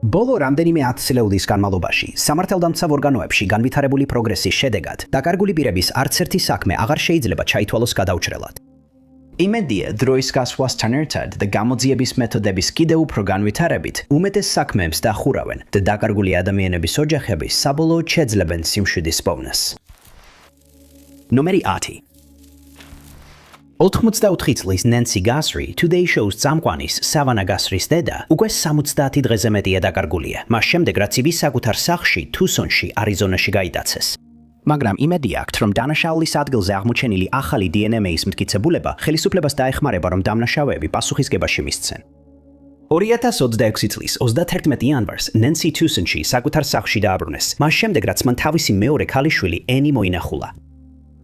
ბოლო რამდენიმე ათწლეულის განმავლობაში სამართალდამცავ ორგანოებში განვითარებული პროგრესის შედეგად დაკარგული პირების არც ერთი საქმე აღარ შეიძლება ჩაითვალოს გადაუჭრელად. იმედია დროის გასვლასთან ერთად და გამოძიების მეთოდების კიდევ უფრო განვითარებით უმეტეს საქმეებს დახურავენ და დაკარგული ადამიანების ოჯახები საბოლოოდ შეძლებენ სიმშვიდის პოვნას. ნომერი 10. 84 წლის ნენსი გასრი Today Show-ს წამყვანის სავანა გასრის დედა უკვე 70 დღეზე მეტია დაკარგულია, მას შემდეგ რაც ის საკუთარ სახლში თუსონში, არიზონაში გაიტაცეს. მაგრამ იმედი აქვს, რომ დანაშაულის ადგილზე აღმოჩენილი ახალი DNA-ის მტკიცებულება ხელისუფლებას დაეხმარება, რომ დამნაშავეები პასუხისგებაში მისცენ. 2026 წლის 31 იანვარს ნენსი თუსონში საკუთარ სახლში დააბრუნეს, მას შემდეგ რაც მან თავისი მეორე ქალიშვილი ენი მოინახულა.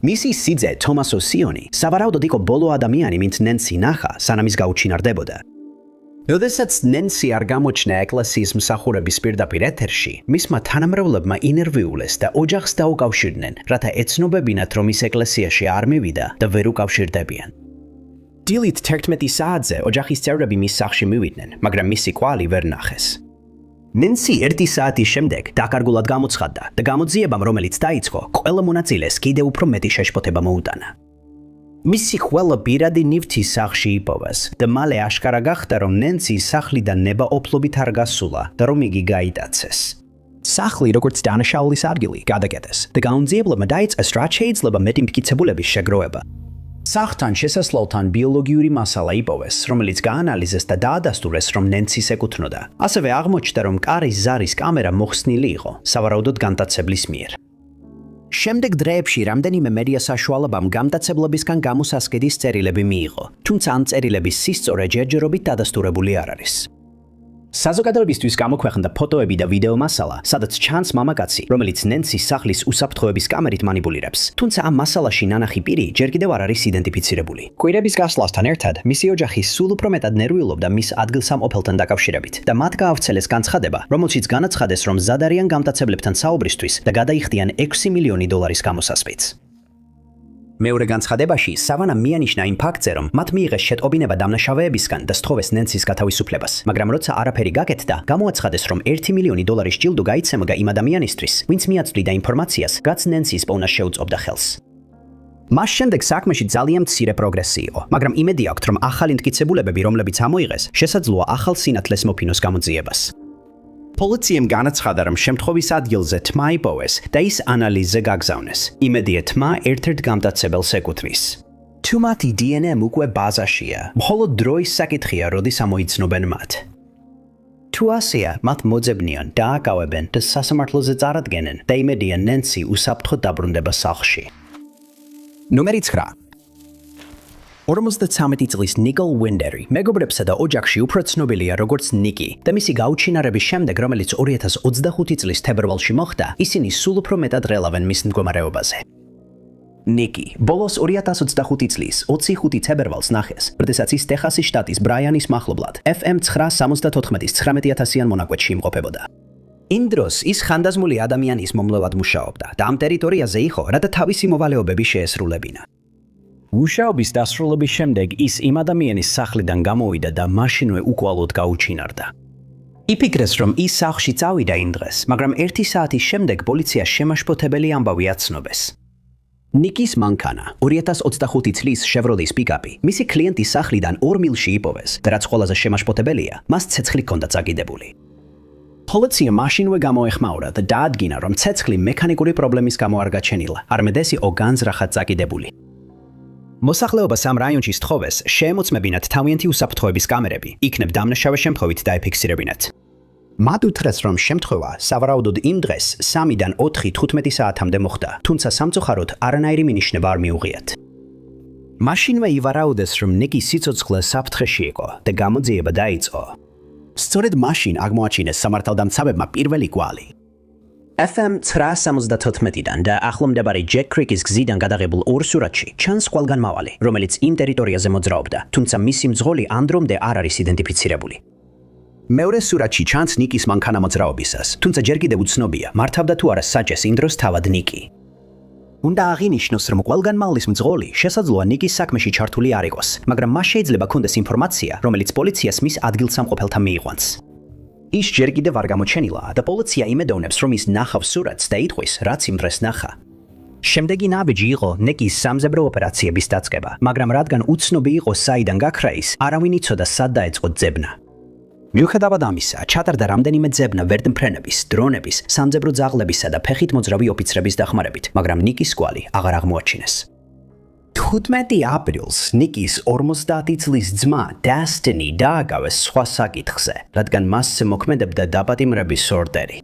მისი სიძე თომას ოსიონი სავარაუდოდ იყო ბოლო ადამიანი, ვინც ნენსი ნახა, სანამ ის გაუჩინარდებოდა. როდესაც ნენსი არ გამოჩნდა ეკლესიის მსახურების პირდაპირ ეთერში, მისმა თანამრევლებმა ინერვიულეს და ოჯახს დაუკავშირდნენ, რათა ეცნობებინათ, რომ ის ეკლესიაში არ მივიდა და ვერ უკავშირდებიან. დილით 11 საათზე ოჯახის წევრები მის სახლში მივიდნენ, მაგრამ მისი კვალი ვერ ნახეს. ნენსი 1 საათის შემდეგ დაკარგულად გამოცხადდა და გამოძიებამ, რომელიც დაიწყო, ყველა მონაწილეს კიდევ უფრო მეტი შეშფოთება მოუტანა. მისი ყველა პირადი ნივთი სახლში იპოვეს და მალე აშკარა გახდა, რომ ნენსის სახლიდან ნება ოფლობით არ გასულა და რომ იგი გაიტაცეს. სახლი როგორც დანაშაულის ადგილი გადაკეტეს და გამოძიებლებმა დაიწყეს, რაც შეიძლება მეტი მტკიცებულების შეგროვება. სახლთან შესასვლელთან ბიოლოგიური მასალა იპოვეს, რომელიც გაანალიზეს და დაადასტურეს, რომ ნენსის ეკუთვნოდა. ასევე აღმოჩნდა, რომ კარის ზარის კამერა მოხსნილი იყო, სავარაუდოდ განტაცებლის მიერ. შემდეგ დღეებში რამდენიმე მედია საშუალებამ გამტაცებლებისგან გამოსასყიდის წერილები მიიღო, თუმცა ამ წერილების სისწორე ჯერჯერობით დადასტურებული არ არის. საზოგადოებისთვის გამოქვეყნდა ფოტოები და ვიდეო მასალა, სადაც ჩანს მამაკაცი, რომელიც ნენსის სახლის უსაფრთხოების კამერით მანიპულირებს, თუმცა ამ მასალაში ნანახი პირი ჯერ კიდევ არ არის იდენტიფიცირებული. კვირების გასვლასთან ერთად მისი ოჯახი სულ უფრო მეტად ნერვიულობდა მის ადგილსამყოფელთან დაკავშირებით და მათ გაავრცელეს განცხადება, რომელშიც განაცხადეს, რომ მზად არიან გამტაცებლებთან საუბრისთვის და გადაიხდიან $6 მილიონი გამოსასყიდს. მეორე განცხადებაში სავანა მიანიშნა იმ ფაქტზე, რომ მათ მიიღეს შეტყობინება დამნაშავეებისგან და სთხოვეს ნენსის გათავისუფლებას, მაგრამ როცა არაფერი გაკეთდა, გამოაცხადეს, რომ $1 მილიონი ჯილდო გაიცემა იმ ადამიანისთვის, ვინც მიაწვდიდა ინფორმაციას, რაც ნენსის პოვნას შეუწყობდა ხელს. მას შემდეგ საქმეში ძალიან მცირე პროგრესი იყო, მაგრამ იმედი აქვს, რომ ახალი მტკიცებულებები, რომლებიც ამოიღეს, შესაძლოა ახალ სინათლეს მოფინოს გამოძიებას. პოლიციამ განაცხადა, რომ შემთხვევის ადგილზე თმა იპოვეს და ის ანალიზზე გაგზავნეს. იმედია თმა ერთ-ერთ გამტაცებელს ეკუთვნის. თუ მათი DNA უკვე ბაზაშია, მხოლოდ დროის საკითხია, როდის ამოიცნობენ მათ. თუ ასეა, მათ მოძებნიან, დააკავებენ და სასამართლოზე წარადგენენ და იმედია ნენსი უსაფრთხოდ დაბრუნდება სახლში. ნომერი 9. 53 წლის ნიკოლ ვინდერი მეგობრებსა და ოჯახში უფრო ცნობილია როგორც ნიკი და მისი გაუჩინარების შემდეგ, რომელიც 2025 წლის თებერვალში მოხდა, ისინი სულ უფრო მეტად რელავენ მის მდგომარეობაზე. ნიკი ბოლოს 2025 წლის 25 თებერვალს ნახეს, როდესაც ის ტეხასის შტატის ბრაიანის მახლობლად FM 974-ის 19,000-იან მონაკვეთში იმყოფებოდა. იმ დროს ის ხანდაზმული ადამიანის მომლევად მუშაობდა და ამ ტერიტორიაზე იყო, რათა თავისი მოვალეობები შეესრულებინა. მუშაობის დასრულების შემდეგ ის იმ ადამიანის სახლიდან გამოვიდა და მაშინვე უკვალოდ გაუჩინარდა. იფიქრეს, რომ ის სახლში წავიდა იმ დღეს, მაგრამ 1 საათის შემდეგ პოლიციას შემაშფოთებელი ამბავი აცნობეს. ნიკის მანქანა, 2025 წლის შევროლის პიკაპი, მისი კლიენტის სახლიდან 2 მილში იპოვეს და რაც ყველაზე შემაშფოთებელია, მას ცეცხლი ჰქონდა წაგიდებული. პოლიცია მაშინვე გამოეხმაურა და დაადგინა, რომ ცეცხლი მექანიკური პრობლემის გამო არ გაჩენილა, არამედ ეს იყო განზრახად წაგიდებული. მოსახლეობას ამ რაიონში სთხოვეს შეემოწმებინათ თავიანთი უსაფრთხოების კამერები, იქნებ დამნაშავე შემთხვევით დაეფიქსირებინათ. მათ უთხრეს, რომ შემთხვევა სავარაუდოდ იმ დღეს 3-დან 4-15 საათამდე მოხდა, თუმცა სამწუხაროდ არანაირი მინიშნება არ მიუღიათ. მაშინვე ივარაუდეს, რომ ნიკის სიცოცხლე საფრთხეში იყო და გამოძიება დაიწყო. სწორედ მაშინ აღმოაჩინეს სამართალდამცავებმა პირველი კვალი. FM 974-დან და ახლომდებარე ჯეკ კრიკის გზიდან გადაღებულ 2 სურათში ჩანს ყველგანმავალი, რომელიც იმ ტერიტორიაზე მოძრაობდა, თუმცა მისი მძღოლი ამ დრომდე არ არის იდენტიფიცირებული. მეორე სურათში ჩანს ნიკის მანქანა მოძრაობისას, თუმცა ჯერ კიდევ უცნობია, მართავდა თუ არა საჭეს იმ დროს თავად ნიკი. უნდა აღინიშნოს, რომ ყველგანმავლის მძღოლი შესაძლოა ნიკის საქმეში ჩართული არ იყოს, მაგრამ მას შეიძლება ჰქონდეს ინფორმაცია, რომელიც პოლიციას მის ადგილსამყოფელთან მიიყვანს. ის ჯერ კიდევ არ გამოჩენილა და პოლიცია იმედოვნებს, რომ ის ნახავს სურათს და იტყვის, რაც იმ დღეს ნახა. შემდეგი ნაბიჯი იყო ნეკის სამზებრო ოპერაციების დაწყება, მაგრამ რადგან უცნობი იყო საიდან გაქრა ის, არავინ იცოდა სად დაეწყო ძებნა. მიუხედავად ამისა, ჩატარდა რამდენიმე ძებნა ვერტმფრენების, დრონების, სამძებრო ძაღლებისა და ფეხით მოძრავი ოფიცრების დახმარებით, მაგრამ ნიკის კვალი აღარ აღმოაჩინეს. 15 აპრილს ნიკის 50 წლის ძმა Destiny დააგავეს სხვა საკითხზე, რადგან მასზე მოქმედებდა დაპატიმრების ორდერი.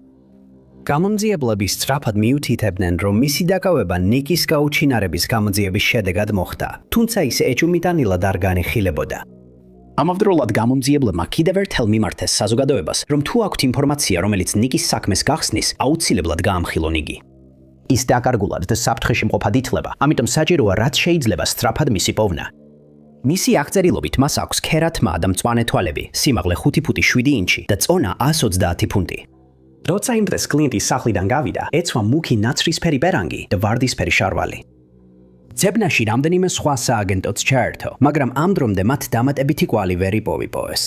გამომძიებლები სწრაფად მიუთითებდნენ, რომ მისი დაკავება ნიკის გაუჩინარების გამოძიების შედეგად მოხდა, თუმცა ის ეჭვმიტანილად არ განიხილებოდა. ამავდროულად გამომძიებლებმა კიდევ ერთხელ მიმართეს საზოგადოებას, რომ თუ აქვთ ინფორმაცია, რომელიც ნიკის საქმეს გახსნის, აუცილებლად გაამხილონ იგი. ის დაკარგულად და საფრთხეში მყოფად ითვლება, ამიტომ საჭიროა რაც შეიძლება სწრაფად მისი პოვნა. მისი აღწერილობით მას აქვს ქერათმა და მწვანე თვალები, სიმაღლე 5 ფუტი 7 ინჩი და წონა 130 ფუნტი. როცა იმ დღეს კლიენტი სახლიდან გავიდა, ეცვა მუქი ნაცრისფერი პერანგი და ვარდისფერი შარვალი. ძებნაში რამდენიმე სხვა სააგენტოც ჩაერთო, მაგრამ ამ დრომდე მათ დამატებითი კვალი ვერ იპოვეს.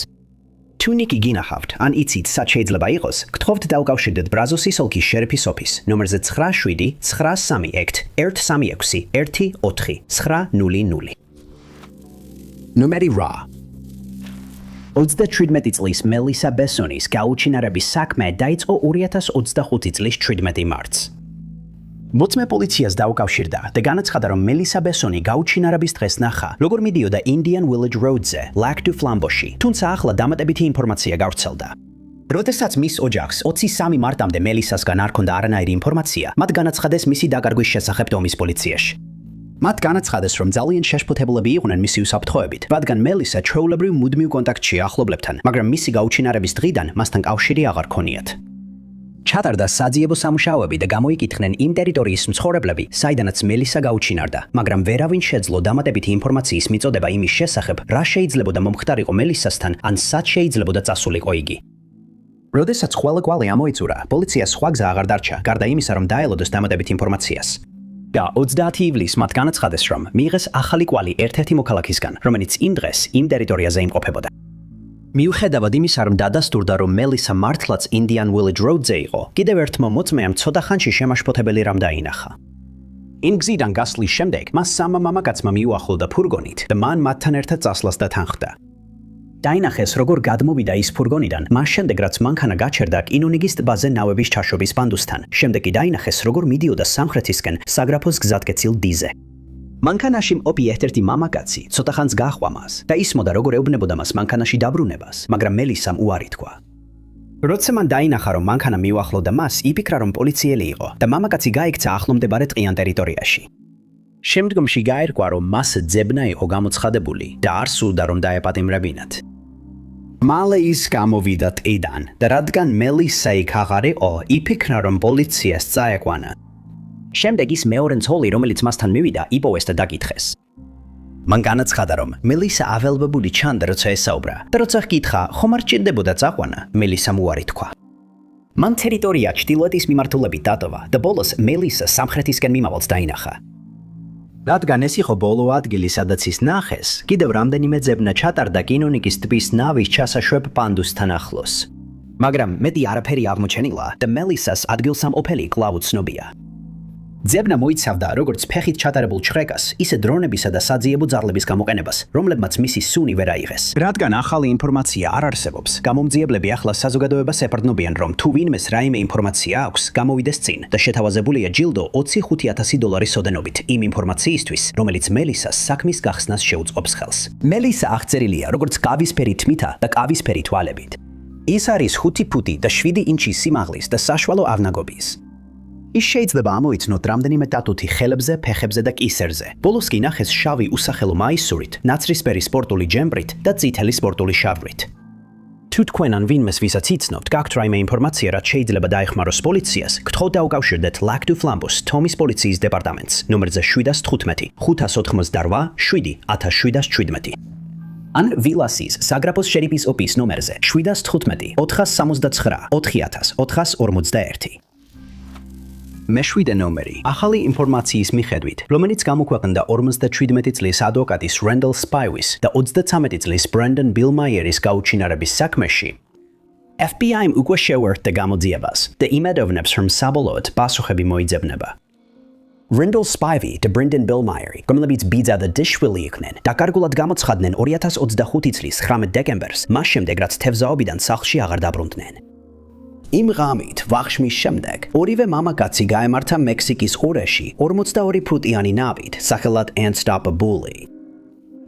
თუ ნიკი გინახავთ, ან იცით სად შეიძლება იყოს, გთხოვთ დავკავშირდეთ ბრაზოსის ოლქის შერიფის ოფისს, ნომერზე 97-936-136-14-900. ნომერი რა. 37 წლის მელისა ბესონის გაუჩინარების საქმე დაიწყო 2025 წლის 17 მარტს. მოწმე პოლიციას დაუკავშირდა და განაცხადა, რომ მელისა ბესონი გაუჩინარების დღეს ნახა, როგორ მიდიოდა Indian Village Road-ზე, Lac du Flambeauში, თუმცა ახლა დამატებითი ინფორმაცია გავრცელდა. როდესაც მის ოჯახს 23 მარტამდე მელისასგან არ ჰქონდა არანაირი ინფორმაცია, მათ განაცხადეს მისი დაკარგვის შესახებ დომის პოლიციაში. მათ განაცხადეს, რომ ძალიან შეშფოთებულები იყვნენ მისი უსაფრთხოებით, რადგან მელისა ჩვეულებრივ მუდმივ კონტაქტშია ახლობლებთან, მაგრამ მისი გაუჩინარების დღიდან მასთან კავშირი აღარ ჰქონიათ. ჩატარდა საძიებო სამუშაოები და გამოიკითხნენ იმ ტერიტორიის მცხოვრებლები, საიდანაც მელისა გაუჩინარდა, მაგრამ ვერავინ შეძლო დამატებითი ინფორმაციის მიწოდება იმის შესახებ, რა შეიძლებოდა მომხდარიყო მელისასთან, ან სად შეიძლებოდა წასულიყო იგი. როდესაც ყველა კვალი ამოიწურა, პოლიციას სხვა გზა აღარ დარჩა, გარდა იმისა, რომ დაელოდოს დამატებით ინფორმაციას. და 30 ივლისს მათ განაცხადეს, რომ მიიღეს ახალი კვალი ერთ-ერთი მოქალაქისგან, რომელიც იმ დღეს იმ ტერიტორიაზე იმყოფებოდა. მიუხედავად იმისა, რომ დადასტურდა, რომ მელისა მართლაც Indian Village Road-ზე იყო, კიდევ ერთმა მოწმეამ ცოტა ხანში შემაშფოთებელი რამ დაინახა. იმ გზიდან გასვლის შემდეგ მას სამა მამაკაცმა მიუახლოვდა ფურგონით და მან მათთან ერთად წასვლას დათანხმდა. დაინახეს, როგორ გადმოვიდა ის ფურგონიდან, მას შემდეგ რაც მანქანა გაჩერდა კინონიგის ტბაზე ნავების ჩაშობის პანდუსთან. შემდეგ კი დაინახეს, როგორ მიდიოდა სამხრეთისკენ საგრაფოს გზატკეცილ დიზე. მანქანაში მყოფი ერთ-ერთი მამაკაცი ცოტა ხანს გაჰყვა მას და ისმოდა, როგორ ეუბნებოდა მას მანქანაში დაბრუნებას, მაგრამ მელისამ უარი თქვა. როცა მან დაინახა, რომ მანქანა მიუახლოვდა მას, იფიქრა, რომ პოლიციელი იყო და მამაკაცი გაიქცა ახლომდებარე ტყიან ტერიტორიაში. შემდგომში გაირკვა, რომ მას ძებნა იყო გამოცხადებული და არ სურდა, რომ დაეპატიმრებინათ. მალე ის გამოვიდა ტყიდან და რადგან მელისა იქ აღარ იყო, იფიქრა, რომ პოლიციას წაეყვანა. შემდეგ ის მეორე ცოლი, რომელიც მასთან მივიდა, იპოვეს და დაკითხეს. მან განაცხადა, რომ მელისა აველბებული ჩანდა, როცა ესაუბრა და როცა ჰკითხა, ხომ არ ჭირდებოდა წაყვანა, მელისამ უარი თქვა. მან ტერიტორია ჩრდილოეთის მიმართულებით დატოვა და ბოლოს მელისა სამხრეთისკენ მიმავალს დაინახა. რადგან ეს იყო ბოლო ადგილი, სადაც ის ნახეს, კიდევ რამდენიმე ძებნა ჩატარდა კინონიკის ტბის ნავის ჩასაშვებ პანდუსთან ახლოს. მაგრამ მეტი არაფერი აღმოჩენილა და მელისას ადგილსამყოფელი კვლავ უცნობია. ძებნა მოიცავდა როგორც ფეხით ჩატარებულ ჩხრეკას, ისე დრონებისა და საძიებო ძაღლების გამოყენებას, რომლებმაც მისი სუნი ვერ აიღეს. რადგან ახალი ინფორმაცია არ არსებობს, გამომძიებლები ახლა საზოგადოებას ეპარდნობიან, რომ თუ ვინმეს რაიმე ინფორმაცია აქვს, გამოვიდეს წინ და შეთავაზებულია ჯილდო $25,000 ოდენობით იმ ინფორმაციისთვის, რომელიც მელისას საქმის გახსნას შეუწყობს ხელს. მელისა აღწერილია როგორც კავისფერი თმითა და კავისფერი თვალებით. ის არის 5 ფუტი და 7 ინჩის სიმაღლის და საშუალო ავნაგობის. ის შეიძლება ამოიცნოთ რამდენიმე ტატუთი ხელებზე, ფეხებზე და კისერზე. ბოლოს კი ნახეს შავი უსახელო მაისურით, ნაცრისფერი სპორტული ჯემბრით და წითელი სპორტული შარვრით. თუ თქვენ ან ვინმეს ვისაც იცნობთ, გაქვთ რაიმე ინფორმაცია, რაც შეიძლება დაეხმაროს პოლიციას, გთხოვთ დაუკავშირდეთ Lac du Flambeau's თომის პოლიციის დეპარტამენტს, ნომერზე 715 588 7 1717. ან ვილასის საგრაფოს შერიფის ოფისის ნომერზე 715 469 4441. მეშვიდე ნომერი. ახალი ინფორმაციის მიხედვით, რომელიც გამოქვეყნდა 57 წლის ადვოკატის Randall Spivey's და 33 წლის Brandon Billmeyeris გაუჩინარების საქმეში, FBI-მ უკვე შეუერთდა გამოძიებას და იმედოვნებს, რომ საბოლოოდ პასუხები მოიძებნება. Randall Spivey და Brendan Billmeyer, რომლებიც ბიძა და დეშვილი იყვნენ, დაკარგულად გამოცხადდნენ 2025 წლის 19 დეკემბერს, მას შემდეგ რაც თევზაობიდან სახლში აღარ დაბრუნდნენ. იმ ღამით, ვახშმის შემდეგ, ორივე მამაკაცი გაემართა მექსიკის ყურეში 42 ფუტიანი ნავით, სახელად Unstop a Bully.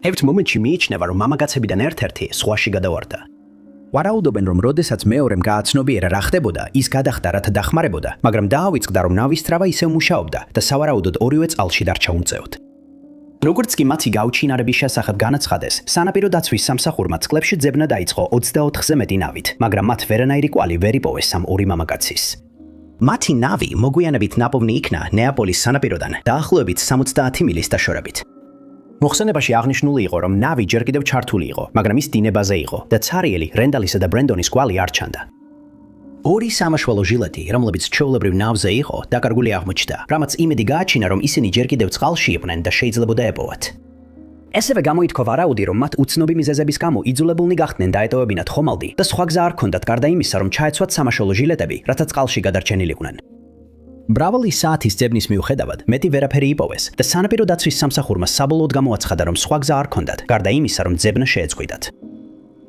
ერთ მომენტში მიიჩნევა, რომ მამაკაცებიდან ერთ-ერთი სხვაში გადავარდა. ვარაუდობენ, რომ როდესაც მეორემ გააცნობიერა რა ხდებოდა, ის გადახდა რათა დახმარებოდა, მაგრამ დაავიწყდა, რომ ნავის თრავა ისევ მუშაობდა და სავარაუდოდ ორივე წყალში დარჩა უმწეოდ. როგორც კი მათი გაუჩინარების შესახებ განაცხადეს, სანაპირო დაცვის სამსახურმა წყლებში ძებნა დაიწყო 24-ზე მეტი ნავით, მაგრამ მათ ვერანაირი კვალი ვერ იპოვეს ამ ორი მამაკაცის. მათი ნავი მოგვიანებით ნაპოვნი იქნა ნეაპოლის სანაპიროდან დაახლოებით 70 მილის დაშორებით. მოხსენებაში აღნიშნული იყო, რომ ნავი ჯერ კიდევ ჩართული იყო, მაგრამ ის დინებაზე იყო და ცარიელი რენდალისა და ბრენდონის კვალი არ ჩანდა. ორი სამაშველო ჟილეტი, რომლებიც ჩვეულებრივ ნავზე იყო, დაკარგული აღმოჩნდა, რამაც იმედი გააჩინა, რომ ისინი ჯერ კიდევ წყალში იყვნენ და შეიძლებოდა ეპოვათ. ესევე გამოითქვა ვარაუდი, რომ მათ უცნობი მიზეზების გამო იძულებულნი გახდნენ დაეტოვებინათ ხომალდი და სხვა გზა არ ჰქონდათ გარდა იმისა, რომ ჩაეცვათ სამაშველო ჟილეტები, რათა წყალში გადარჩენილიყვნენ. მრავალი საათის ძებნის მიუხედავად, მეტი ვერაფერი იპოვეს და სანაპირო დაცვის სამსახურმა საბოლოოდ გამოაცხადა, რომ სხვა გზა არ ჰქონდათ, გარდა იმისა, რომ ძებნა შეეწყვიტათ.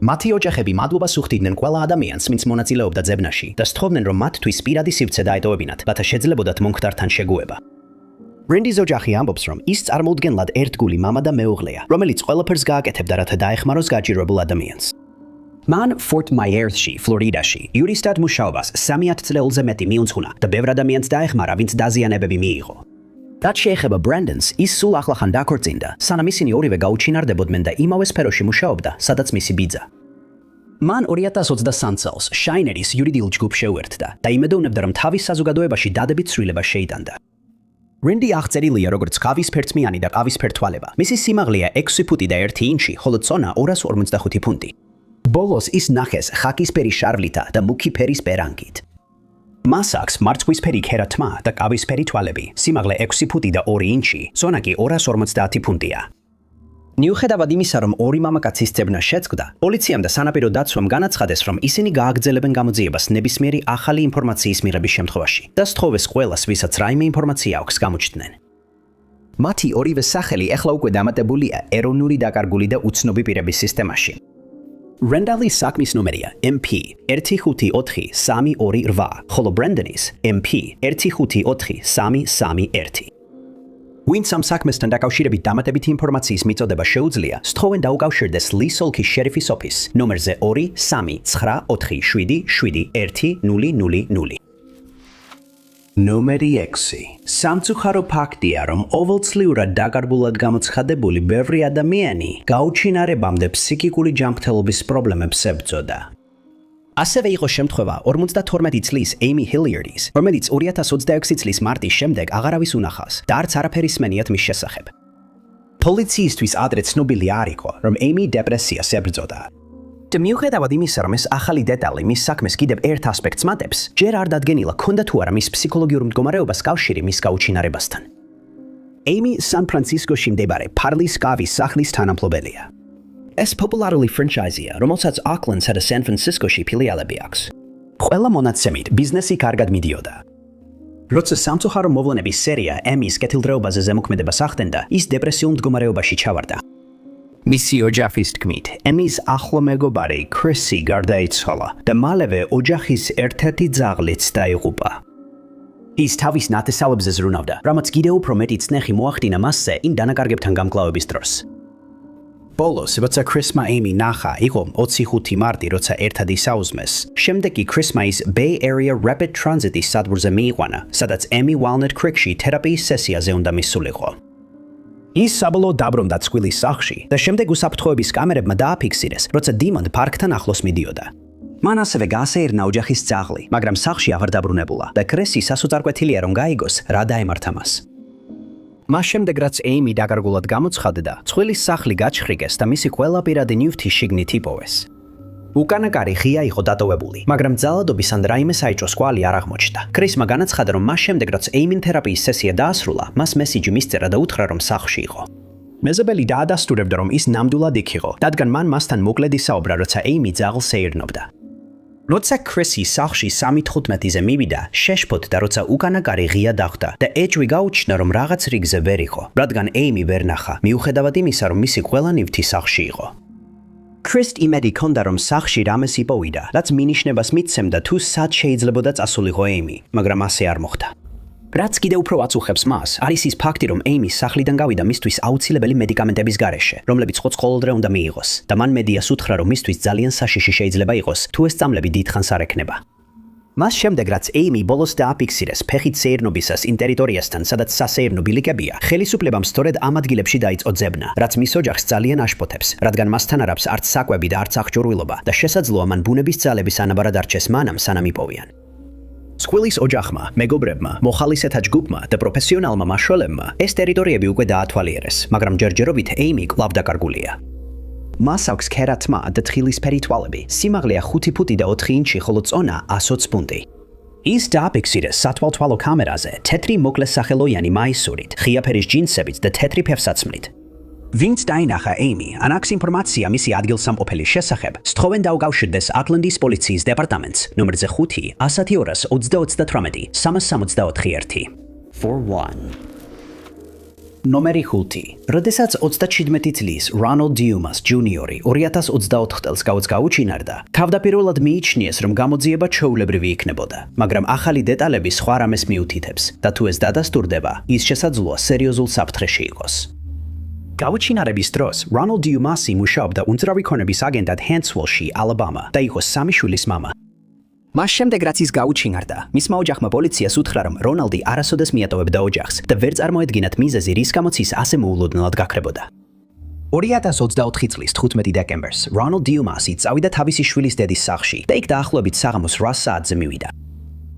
მათი ოჯახები მადლობას უხდიდნენ ყველა ადამიანს, ვინც მონაწილეობდა ძებნაში და სთხოვდნენ, რომ მათთვის პირადი სივრცე დაეტოვებინათ, რათა შეძლებოდათ მომხდართან შეგუება. Randy's ოჯახი ამბობს, რომ ის წარმოუდგენლად ერთგული მამა და მეუღლეა, რომელიც ყველაფერს გააკეთებდა, რათა დაეხმაროს გაჭირვებულ ადამიანს. მან Fort Myers-ში, ფლორიდაში, იურისტად მუშაობას 300 წლეულზე მეტი მიუძღვნა და ბევრ ადამიანს დაეხმარა, ვინც დაზიანებები მიიღო. რაც შეეხება Brandon's, ის სულ ახლახან დაქორწინდა, სანამ ისინი ორივე გაუჩინარდებოდნენ და იმავე სფეროში მუშაობდა, სადაც მისი ბიძა. მან 2023 წელს Shineris იურიდიულ ჯგუფს შეუერთდა და იმედოვნებდა, რომ თავის საზოგადოებაში დადებით ცვლილება შეიტანდა. Randy აღწერილია როგორც ყავისფერწმიანი და ყავისფერთვალება. მისი სიმაღლეა 6 ფუტი და 1 ინჩი, ხოლო წონა 245 ფუნტი. ბოლოს ის ნახეს ხაკისფერი შარვლითა და მუქი ფერის პერანგით. მას აქვს მარცხვისფერი ქერათმა და ყავისფერი თვალები, სიმაღლე 6 ფუტი და 2 ინჩი, წონა კი 250 ფუნტია. მიუხედავად იმისა, რომ ორი მამაკაცის ძებნა შეწყვიტა, პოლიციამ და სანაპირო დაცვამ განაცხადეს, რომ ისინი გააგრძელებენ გამოძიებას ნებისმიერი ახალი ინფორმაციის მიღების შემთხვევაში და სთხოვეს ყველას, ვისაც რაიმე ინფორმაცია აქვს გამოჩნდნენ. მათი ორივე სახელი ეხლა უკვე დამატებულია ეროვნული დაკარგული და უცნობი პირების სისტემაში. Randall-ის საქმის ნომერია MP 154-328, ხოლო Brandon-ის MP 154-331. ვინც ამ საქმესთან დაკავშირებით დამატებითი ინფორმაციის მიწოდება შეუძლია, სთხოვენ დაუკავშირდეს Lis ოლქის შერიფის ოფისს ნომერზე 239477100. ნომერი 6. სამწუხარო ფაქტია, რომ ოვალწლიურად დაკარგულად გამოცხადებული ბევრი ადამიანი გაუჩინარებამდე ფსიქიკური ჯანმრთელობის პრობლემებს ებრძოდა. ასევე იყო შემთხვევა 52 წლის Amy Hilliard-ის, რომელიც 2026 წლის მარტის შემდეგ აღარავის უნახავს და არც არაფერი სმენიათ მის შესახებ. პოლიციისთვის ადრე ცნობილი არ იყო, რომ Amy დეპრესიას ებრძოდა. და მიუხედავად იმისა, რომ ეს ახალი დეტალი მის საქმეს კიდევ ერთ ასპექტს მატებს, ჯერ არ დადგენილა ქონდა თუ არა მის ფსიქოლოგიურ მდგომარეობას კავშირი მის გაუჩინარებასთან. Amy სან-ფრანცისკოში მდებარე Parlis კავის სახლის თანამფლობელია. ეს პოპულარული ფრანჩაიზია, რომელსაც Oaklandსა და სან-ფრანცისკოში ფილიალები აქვს. ყველა მონაცემით ბიზნესი კარგად მიდიოდა. როცა სამწუხარო მოვლენების სერია Amy-ის კეთილდღეობაზე ზემოქმედებას ახდენდა, ის დეპრესიულ მდგომარეობაში ჩავარდა. მისი ოჯახის თქმით, Amy-ის ახლო მეგობარი Chrissy გარდაიცვალა და მალევე ოჯახის ერთ-ერთი ძაღლიც დაიღუპა. ის თავის ნათესავებზე ზრუნავდა, რამაც კიდევ უფრო მეტი წნეხი მოახდინა მასზე იმ დანაკარგებთან გამკლავების დროს. ბოლოს, როცა Chrisma Amy ნახა, იყო 25 მარტი, როცა ერთად ისაუზმეს. შემდეგ კი Chrisma ის Bay Area Rapid Transit-ის სადგურზე მიიყვანა, სადაც Amy Walnut Creek-ში თერაპიის სესიაზე უნდა მისულიყო. ის საბოლოოდ დაბრუნდა წყვილის სახლში და შემდეგ უსაფრთხოების კამერებმა დააფიქსირეს, როცა Dimond პარკთან ახლოს მიდიოდა. მან ასევე გაასეირნა ოჯახის ძაღლი, მაგრამ სახლში აღარ დაბრუნებულა და Chrissy სასოწარკვეთილია, რომ გაიგოს, რა დაემართა მას. მას შემდეგ, რაც Amy დაკარგულად გამოცხადდა, წყვილის სახლი გაჩხრიკეს და მისი ყველა პირადი ნივთი შიგნით იპოვეს. უკანაკარი ღია იყო დატოვებული, მაგრამ ძალადობის ან რაიმე საიჭროს კვალი არ აღმოჩნდა. Chrisma განაცხადა, რომ მას შემდეგ, რაც Amy თერაპიის სესია დაასრულა, მას მესიჯი მისწერა და უთხრა, რომ სახლში იყო. მეზობელი დაადასტურებდა, რომ ის ნამდვილად იქ იყო, რადგან მან მასთან მოკლედ ისაუბრა, როცა Amy ძაღლს ეირნობდა. როცა კრისი სახლში 3:15-ზე მივიდა, შეშფოთ და როცა უკანაკარი ღია დახვდა და ეჯვი გაუჩნდა, რომ რაღაც რიგზე ვერ იყო, რადგან ეიმი ვერ ნახა, მიუხედავად იმისა, რომ მისი ყველა ნივთი სახლში იყო. კრისტ იმედი ჰქონდა, რომ სახლში რამეს იპოვიდა, რაც მინიშნებას მიცემდა თუ სად შეიძლებოდა წასულიყო ეიმი, მაგრამ ასე არ მოხდა. რაც კიდევ უფრო აწუხებს მას, არის ის ფაქტი, რომ ეიმი სახლიდან გავიდა მისთვის აუცილებელი მედიკამენტების გარეშე, რომლებიც ხო ყოველდღე უნდა მიიღოს და მან მედიას უთხრა, რომ მისთვის ძალიან საშიში შეიძლება იყოს, თუ ეს წამლები დიდხანს არ ექნება. მას შემდეგ, რაც ეიმი ბოლოს დააფიქსირეს ფეხით სეირნობისას იმ ტერიტორიასთან, სადაც სასეირნო ბილიკებია, ხელისუფლებამ სწორედ ამ ადგილებში დაიწყო ძებნა, რაც მის ოჯახს ძალიან აშფოთებს, რადგან მასთან არ აქვს არც საკვები და არც აღჭურვილობა და შესაძლოა მან ბუნების ძალების ანაბარად არჩეს მანამ, სანამ იპოვიან. სკვილის ოჯახმა, მეგობრებმა, მოხალისეთა ჯგუფმა და პროფესიონალმა მაშველებმა ეს ტერიტორიები უკვე დაათვალიერეს, მაგრამ ჯერჯერობით ეიმი კვლავ დაკარგულია. მას აქვს ქერათმა და თხილისფერი თვალები, სიმაღლეა 5 ფუტი და 4 ინჩი, ხოლო წონა 120 ფუნტი. ის დააფიქსირეს სათვალთვალო კამერაზე თეთრი მოკლე სახელოიანი მაისურით, ღია ფერის ჯინსებით და თეთრი ფეხსაცმლით. ვინც დაინახა ეიმი, ან აქვს ინფორმაცია მისი ადგილსამყოფელის შესახებ, სთხოვენ დაუკავშირდეს აკლანდის პოლიციის დეპარტამენტს, ნომერზე 5 100 238 364 41. ნომერი 5. როდესაც 37 წლის რონალდ დიუმას ჯუნიორი 2024 წელს გაუჩინარდა, თავდაპირველად მიიჩნიეს, რომ გამოძიება ჩვეულებრივი იქნებოდა, მაგრამ ახალი დეტალები სხვა რამეს მიუთითებს და თუ ეს დადასტურდება, ის შესაძლოა სერიოზულ საფრთხეში იყოს. გაუჩინარების დროს რონალდ დიუმასი მუშაობდა უნძრავი ქონების აგენტად ჰენსვილში, ალაბამა და იყო 3 შვილის მამა. მას შემდეგ, რაც ის გაუჩინარდა, მისმა ოჯახმა პოლიციას უთხრა, რომ რონალდი არასოდეს მიატოვებდა ოჯახს და ვერ წარმოედგინათ მიზეზი, რის გამოც ის ასე მოულოდნელად გაქრებოდა. 2024 წლის 15 დეკემბერს რონალდ დიუმასი წავიდა თავისი შვილის დედის სახლში და იქ დაახლოებით საღამოს 8 საათზე მივიდა.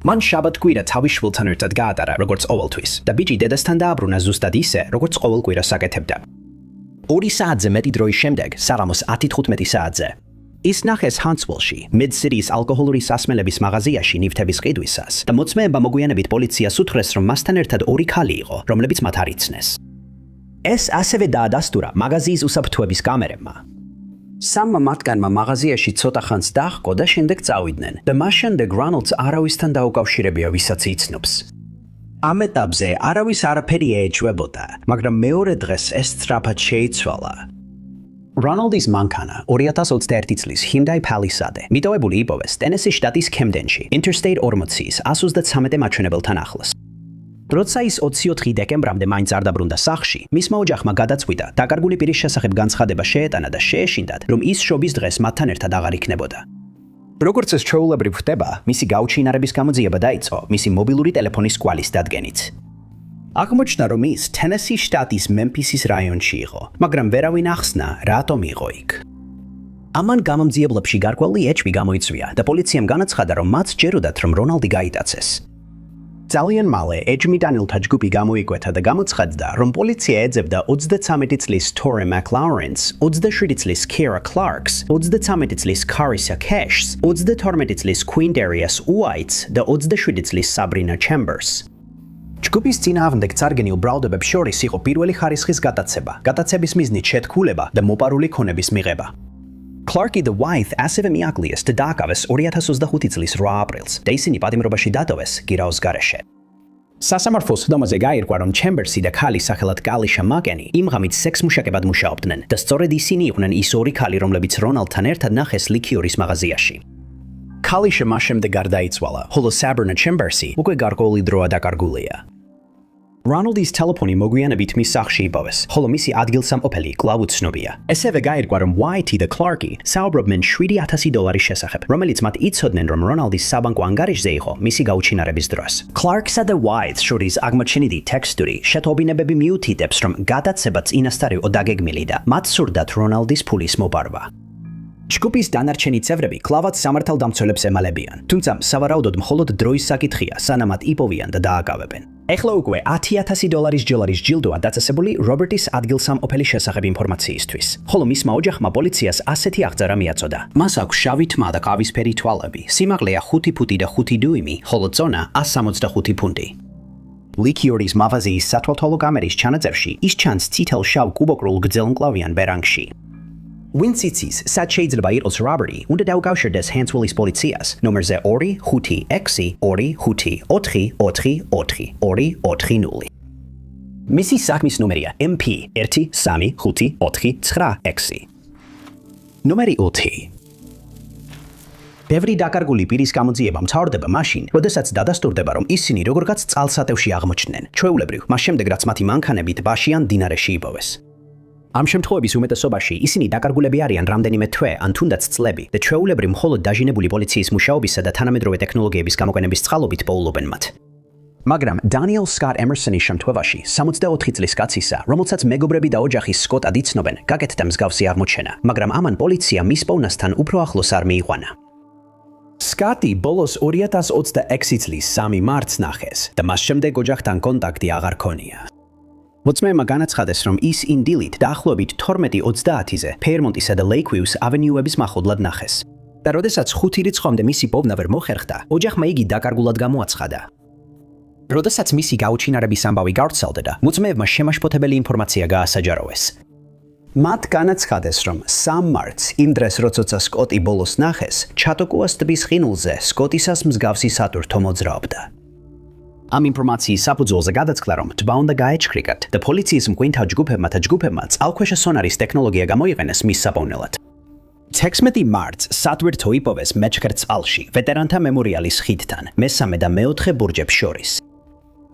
მან შაბათ-კვირა თავის შვილთან ერთად გაატარა, როგორც ყოველთვის, და ბიჭი დედასთან დააბრუნა ზუსტად ისე, როგორც ყოველ კვირას აკეთებდა. 2 საათზე მეტი დროის შემდეგ, საღამოს 10:15 საათზე, ის ნახეს ჰანსვილში, მიდ-სიტის ალკოჰოლური სასმელების მაღაზიაში ნივთების ყიდვისას და მოწმეებმა მოგვიანებით პოლიციას უთხრეს, რომ მასთან ერთად 2 ქალი იყო, რომლებიც მათ არ იცნეს. ეს ასევე დაადასტურა მაღაზიის უსაფრთხოების კამერებმა. 3 მათგანმა მაღაზიაში ცოტა ხანს დაჰყო და შემდეგ წავიდნენ და მას შემდეგ რონალდს არავისთან დაუკავშირებია, ვისაც იცნობს. ამ ეტაპზე არავის არაფერი ეეჭვებოდა, მაგრამ მეორე დღეს ეს სწრაფად შეიცვალა. რონალდის მანქანა 2021 წლის Hyundai Palisade მიტოვებული იპოვეს ტენესის შტატის კემდენში, Interstate 40-ის 133 მაჩვენებელთან ახლოს. როცა ის 24 დეკემბრამდე მაინც არ დაბრუნდა სახლში, მისმა ოჯახმა გადაწყვიტა, დაკარგული პირის შესახებ განცხადება შეეტანა და შეეშინდათ, რომ ის შობის დღეს მათთან ერთად აღარ იქნებოდა. როგორც ეს ჩვეულებრივ ხდება, მისი გაუჩინარების გამოძიება დაიწყო მისი მობილური ტელეფონის კვალის დადგენით. აღმოჩნდა, რომ ის ტენესის შტატის მემფისის რაიონში იყო, მაგრამ ვერავინ ახსნა, რატომ იყო იქ. ამან გამომძიებლებში გარკვეული ეჭვი გამოიწვია და პოლიციამ განაცხადა, რომ მათ სჯეროდათ, რომ რონალდი გაიტაცეს. ძალიან მალე ეჯმი დანილთა ჯგუფი გამოიკვეთა და გამოცხადდა, რომ პოლიცია ეძებდა 33 წლის თორე მაკლაურენს, 27 წლის კერა კლარკს, 33 წლის კარისა კეშს, 32 წლის κουინდერიას უაიტს და 27 წლის საბრინა ჩემბერსს. ჯგუფის წინააღმდეგ წარგენილ ბრალდებებს შორის იყო პირველი ხარისხის გატაცება, გატაცების მიზნით შეთქმულება და მოპარული ქონების მიღება. კლარკი და უაით ასევე მიაკლიეს და დააკავეს 2025 წლის 8 აპრილს და ისინი პატიმრობაში დატოვეს გირაოს გარეშე. სასამართლოს სხდომაზე გაირკვა, რომ ჩემბერსი და ქალი სახელად კალიშა მაკენი იმ ღამით სექსმუშაკებად მუშაობდნენ და სწორედ ისინი იყვნენ ის 2 ქალი, რომლებიც რონალდთან ერთად ნახეს ლიქიორის მაღაზიაში. კალიშა მას შემდეგ გარდაიცვალა, ხოლო საბრინა ჩემბერსი უკვე გარკვეული დროა დაკარგულია. რონალდის ტელეფონი მოგვიანებით მის სახლში იპოვეს, ხოლო მისი ადგილსამყოფელი კვლავ უცნობია. ესევე გაირკვა, რომ უაითი და კლარკი საუბრობდნენ $7,000 შესახებ, რომელიც მათ იცოდნენ, რომ რონალდის საბანკო ანგარიშზე იყო მისი გაუჩინარების დროს. კლარკსა და უაითს შორის აღმოჩენილი ტექსტური შეტყობინებები მიუთითებს, რომ გადაცემა წინასწარ იყო დაგეგმილი და მათ სურდათ რონალდის ფულის მოპარვა. ჯგუფის დანარჩენი წევრები კვლავაც სამართალდამცველებს ემალებიან, თუმცა სავარაუდოდ მხოლოდ დროის საკითხია, სანამ მათ იპოვიან და დააკავებენ. ეხლა უკვე $10,000 ჯილარის ჯილდოა დაწესებული რობერტის ადგილსამყოფელის შესახებ ინფორმაციისთვის, ხოლო მისმა ოჯახმა პოლიციას ასეთი აღწერა მიაწოდა. მას აქვს შავი თმა და ყავისფერი თვალები, სიმაღლეა 5 ფუტი და 5 დიუმი, ხოლო წონა 165 ფუნტი. ლიქიორის მაღაზიის სათვალთვალო კამერის ჩანაწერში ის ჩანს წითელ-შავ კუბოკრულ გრძელმკლავიან ბერანგში. Wins იცის, სად შეიძლება იყოს robbery, უნდა დაუკავშირდეს Henswell-ის პოლიციას, ნომერზე 256-444-240. მისი საქმის ნომერია MP 1354996. ნომერი 4. ბევრი დაკარგული პირის გამოძიება მთავრდება მაშინ, როდესაც დადასტურდება, რომ ისინი როგორღაც წყალსატევში აღმოჩნდნენ. ჩვეულებრივ, მას შემდეგ რაც მათი მანქანები ტბაში ან მდინარეში იპოვეს. ამ შემთხვევების უმეტესობაში ისინი დაკარგულები არიან რამდენიმე თვე ან თუნდაც წლები და ჩვეულებრივ მხოლოდ დაჟინებული პოლიციის მუშაობისა და თანამედროვე ტექნოლოგიების გამოყენების წყალობით პოულობენ მათ. მაგრამ Daniel Scott Emerson-ის შემთხვევაში 64 წლის კაცისა, რომელსაც მეგობრები და ოჯახი სკოტად იცნობენ, გაკეთდა მსგავსი აღმოჩენა, მაგრამ ამან პოლიცია მის პოვნასთან უფრო ახლოს არ მიიყვანა. Scotty ბოლოს 2026 წლის 3 მარტს ნახეს და მას შემდეგ ოჯახთან კონტაქტი აღარ ქონია. მოცემებმა განაცხადეს, რომ ის ინდილით დაახლოებით 12:30-ზე Fairmont-ისა და Lakeview-ის ავენიუების მახლობლად ნახეს. და როდესაც 5 რიცხვამდე მისი პოვნა ვერ მოხერხდა, ოჯახმა იგი დაკარგულად გამოაცხადა. როდესაც მისი გაუჩინარების ამბავი გავრცელდა, მოცემებმა შემაშფოთებელი ინფორმაცია გაასაჯაროვეს. მათ განაცხადეს, რომ 3 მარტს, იმ დღეს, როცა სკოტი ბოლოს ნახეს, ჩატოკუას ტბის ყინულზე სკოტისას მსგავსი სატვირთო მოძრაობდა. ამ ინფორმაციის საფუძველზე გადაწყდა, რომ ტბა უნდა გაეჩქრიგათ და პოლიციის მკვინთა ჯგუფებმა წყალქვეშა სონარის ტექნოლოგია გამოიყენეს მის საპოვნელად. 16 მარტს სატვირთო იპოვეს მეჩქერ წყალში, ვეტერანთა მემორიალის ხიდთან, მესამე და მეოთხე ბურჯებს შორის.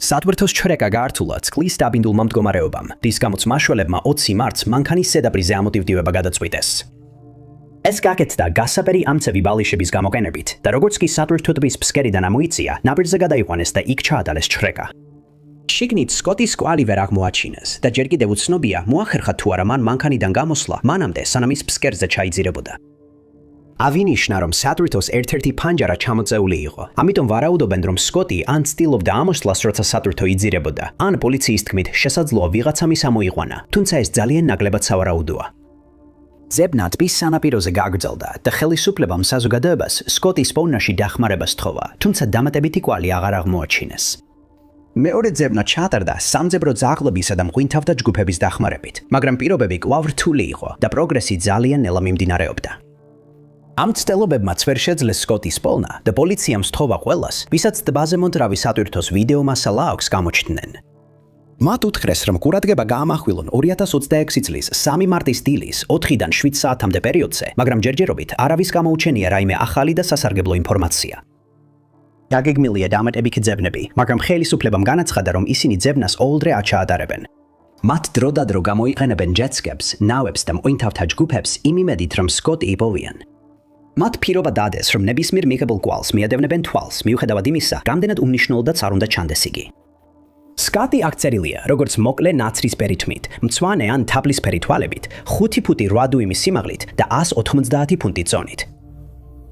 სატვირთოს ჩრეკა გაართულა წყლის დაბინდულმა მდგომარეობამ, რის გამოც მაშველებმა 20 მარტს მანქანის ზედაპირზე ამოტივტივება გადაწყვიტეს. ეს გაკეთდა გასაბერი ამცევი ბალიშების გამოყენებით და როგორც კი სატვირთო ტბის ფსკერიდან ამოიწია, ნაპირზე გადაიყვანეს და იქ ჩაატარეს ჩრეკა. შიგნით სკოტის კვალი ვერ აღმოაჩინეს და ჯერ კიდევ უცნობია, მოახერხა თუ არა მან მანქანიდან გამოსვლა, მანამდე სანამ ის ფსკერზე ჩაიძირებოდა. ავინიშნა, რომ სატვირთოს ერთ-ერთი ფანჯარა ჩამოწეული იყო. ამიტომ ვარაუდობენ, რომ სკოტი ან ცდილობდა ამოსვლას, როცა სატვირთო იძირებოდა, ან პოლიციის თქმით შესაძლოა ვიღაცა მის ამოიყვანა, თუმცა ეს ძალიან ნაკლებად სავარაუდოა. ძებნა ტბის სანაპიროზე გაგრძელდა და ხელისუფლებამ საზოგადოებას სკოტის პოვნაში დახმარება სთხოვა, თუმცა დამატებითი კვალი აღარ აღმოაჩინეს. მეორე ძებნა ჩატარდა სამძებრო ძაღლებისა და მღვინთავთა ჯგუფების დახმარებით, მაგრამ პირობები კვლავ რთული იყო და პროგრესი ძალიან ნელა მიმდინარეობდა. ამ ცდილობებმაც ვერ შეძლეს სკოტის პოვნა და პოლიციამ სთხოვა ყველას, ვისაც ტბაზე მომძრავი სატვირთოს ვიდეო მასალა აქვს გამოჩნდნენ. მათ უთხრეს, რომ ყურადღება გაამახვილონ 2026 წლის 3 მარტის დილის 4-დან 7 საათამდე პერიოდზე, მაგრამ ჯერჯერობით არავის გამოუჩენია რაიმე ახალი და სასარგებლო ინფორმაცია. დაგეგმილია დამატებითი ძებნები, მაგრამ ხელისუფლებამ განაცხადა, რომ ისინი ძებნას ოულდრე აჩაატარებენ. მათ დროდადრო გამოიყენებენ ჯეტსკებს, ნავებს და მყვინთავთა ჯგუფებს იმ იმედით, რომ სკოტი იპოვიან. მათ პირობა დადეს, რომ ნებისმიერ მიღებულ კვალს მიადევნებენ თვალს, მიუხედავად იმისა, რამდენად უმნიშვნელოდაც არ უნდა ჩანდეს იგი. სკოტი აქწერილია, როგორც მოკლე ნაცრისფერი თმით, მწვანე ან თაბლისფერი თვალებით, 5 ფუტი 8 დუიმის სიმაღლით და 190 ფუნტის ზონით.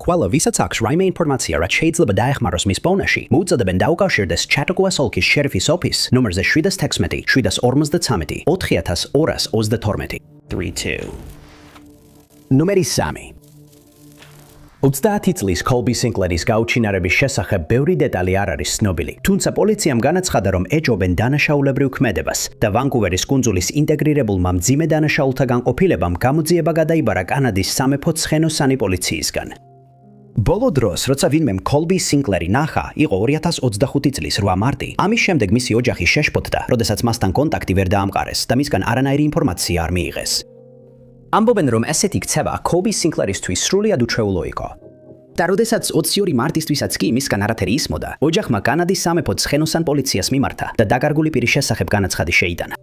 ყველა ვისაც აქვს რაიმე ინფორმაცია, რაც შეიძლება დაეხმაროს მის პოვნაში, მოუწოდებენ დაუკავშირდეს ჩატოკუას ოლქის შერიფის ოფისს ნომერზე 716 753 4222. 32. ნომერი 3. 30 წლის კოლბი სინკლერის გაუჩინარების შესახებ ბევრი დეტალი არ არის ცნობილი, თუმცა პოლიციამ განაცხადა, რომ ეჯობენ დანაშაულებრივ ქმედებას და ვანკუვერის კუნძულის ინტეგრირებულმა მძიმე დანაშაულთა განყოფილებამ გამოძიება გადაიბარა კანადის სამეფო ცხენოსანი პოლიციისგან. ბოლო დროს, როცა ვინმემ კოლბი სინკლერი ნახა, იყო 2025 წლის 8 მარტი, ამის შემდეგ მისი ოჯახი შეშფოთდა, როდესაც მასთან კონტაქტი ვერ დაამყარეს და მისგან არანაირი ინფორმაცია არ მიიღეს. ამბობენ, რომ ესეთი ქცევა კოლბი სინკლერისთვის სრულიად უჩვეულო იყო. და როდესაც 22 მარტისთვისაც კი მისგან არაფერი ისმოდა, ოჯახმა კანადის სამეფო ცხენოსან პოლიციას მიმართა და დაკარგული პირის შესახებ განაცხადი შეიტანა.